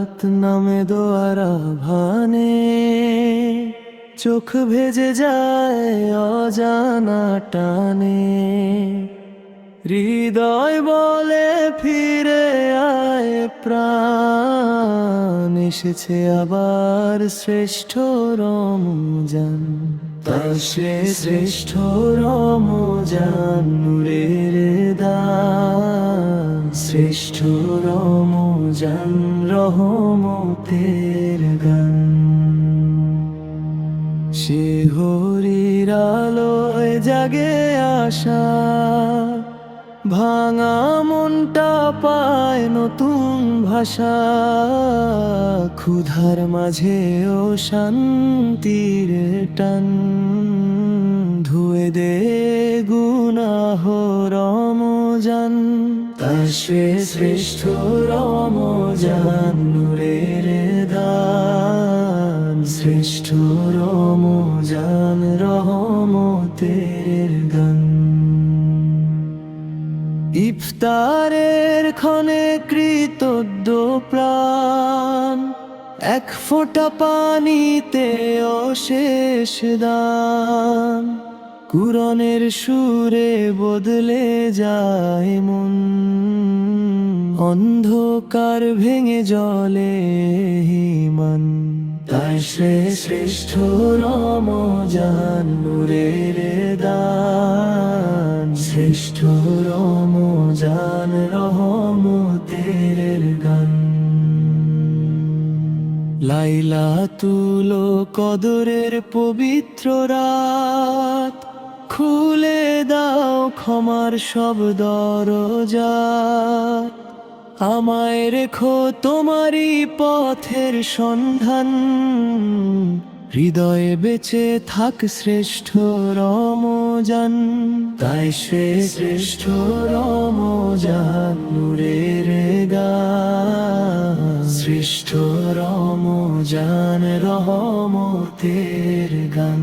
রাত নামে দোয়ারা ভানে, চোখ ভেজে যায় অজানা টানে। হৃদয় বলে ফিরে আয় প্রাণ, এসেছে আবার শ্রেষ্ঠ রমজান। তাই সে শ্রেষ্ঠ রমজান, নূরের দান। শ্রেষ্ঠ রমজান, রহমতের গান। শিহরির আলোয় জাগে আশা, ভাঙা মনটা পায় নতুন ভাষা। ক্ষুধার মাঝেও শান্তির টান, ধুয়ে দে গুনাহ রমজান। তাই সে শ্রেষ্ঠ রমজান, নূরের দান। শ্রেষ্ঠ রমজান, রহমতের গান। ইফতারের ক্ষণে কৃতজ্ঞ প্রাণ, এক ফোঁটা পানিতে অশেষ দান। কুরআনের সুরে বদলে যায় মন, অন্ধকার ভেঙে জ্বলে ঈমান। তাই সে শ্রেষ্ঠ রমজান, নূরের দান। শ্রেষ্ঠ রমজান, রহমতের গান। লাইলাতুল কদরের পবিত্র রাত, খুলে দাও ক্ষমার সব দরজা। আমায় রেখো তোমারই পথের সন্ধান, হৃদয়ে বেঁচে থাক শ্রেষ্ঠ রমজান। তাই সে শ্রেষ্ঠ রমজান, নূরের গান। শ্রেষ্ঠ রমজান, রহমতের গান।